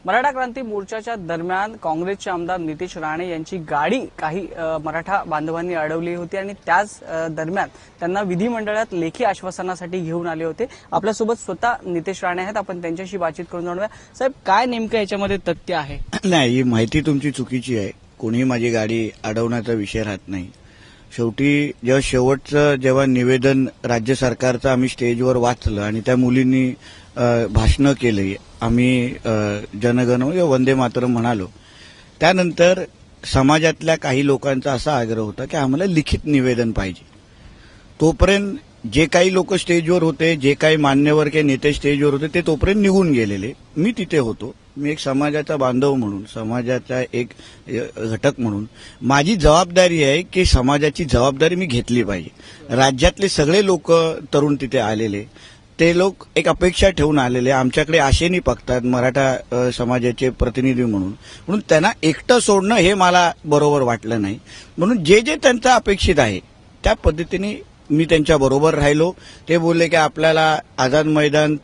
मराठा क्रांती मोर्चाच्या दरम्यान काँग्रेसचे आमदार नितेश राणे यांची गाडी काही मराठा बांधवांनी अडवली होती आणि त्याच दरम्यान त्यांना विधिमंडळात लेखी आश्वासनासाठी घेऊन आले होते। आपल्यासोबत स्वतः नितेश राणे आहेत, आपण त्यांच्याशी बातचीत करून जाणूया। साहेब, काय नेमकं याच्यामध्ये तथ्य आहे? नाही, ही माहिती तुमची चुकीची आहे। कोणी माझी गाडी अडवण्याचा विषय राहत नाही। शेवटी जेव्हा निवेदन राज्य सरकारचं आम्ही स्टेजवर वाचलं आणि त्या मुलींनी भाषणं केली, आम्ही जनगण वंदे मातरम म्हणालो, त्यानंतर समाजातल्या काही लोकांचा असा आग्रह होता की आम्हाला लिखित निवेदन पाहिजे। तोपर्यंत जे काही लोक स्टेजवर होते, जे काही मान्यवर काही नेते स्टेजवर होते, ते तोपर्यंत निघून गेलेले। मी तिथे होतो। मी एक समाजाचा बांधव म्हणून, समाजाचा एक घटक म्हणून माझी जबाबदारी आहे की समाजाची जबाबदारी मी घेतली पाहिजे। राज्यातले सगळे लोक तरुण तिथे आलेले, ते लोक एक अपेक्षा ठेवून आलेले, आमच्याकडे आशेने बघतात मराठा समाजाचे प्रतिनिधी म्हणून त्यांना एकटं सोडणं हे मला बरोबर वाटलं नाही। म्हणून जे जे त्यांचं अपेक्षित आहे त्या पद्धतीने मी त्यांच्या बरोबर राहिलो। ते बोलले की आपल्याला आझाद मैदान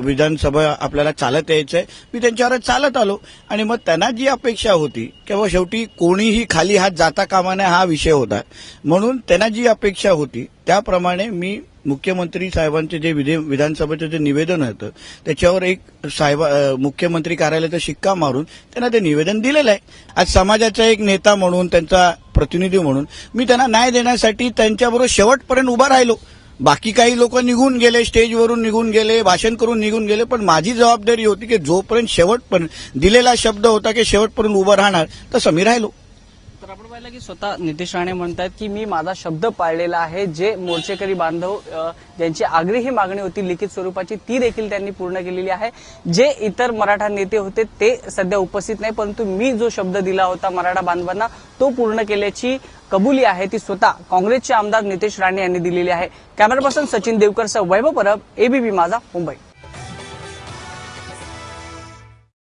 विधानसभा आपल्याला चालत यायचंय। मी त्यांच्यावर चालत आलो आणि मग त्यांना जी अपेक्षा होती किंवा शेवटी कोणीही खाली हात जाता कामा नये हा विषय होता, म्हणून त्यांना जी अपेक्षा होती त्याप्रमाणे मी मुख्यमंत्री साहेबांचे जे विधानसभेचं जे निवेदन होतं त्याच्यावर एक मुख्यमंत्री कार्यालयाचा शिक्का मारून त्यांना ते निवेदन दिलेलं आहे। आज समाजाचा एक नेता म्हणून, त्यांचा प्रतिनिधी म्हणून मी त्यांना न्याय देण्यासाठी त्यांच्याबरोबर शेवटपर्यंत उभा राहिलो। बाकी काही लोक निघून गेले, स्टेजवरून निघून गेले, भाषण करून निघून गेले, पण माझी जबाबदारी होती की जोपर्यंत शेवटपर्यंत दिलेला शब्द होता की शेवटपर्यंत उभं राहणार, तसं मी राहिलो। तर आपण पाहिलं की स्वतः नितेश राणे म्हणतात की मी माझा शब्द पाळलेला आहे। जे मोर्चेकरी बांधव ज्यांची आग्रही मागणी होती लिखित स्वरूपाची, ती देखील त्यांनी पूर्ण केलेली आहे। जे इतर मराठा नेते होते ते सध्या उपस्थित नाही, परंतु मी जो शब्द दिला होता मराठा बांधवांना तो पूर्ण केल्याची कबुली आहे ती स्वतः काँग्रेसचे आमदार नितेश राणे यांनी दिलेली आहे। कॅमेरा पर्सन सचिन देवकरसह वैभव परब, एबीपी माझा, मुंबई।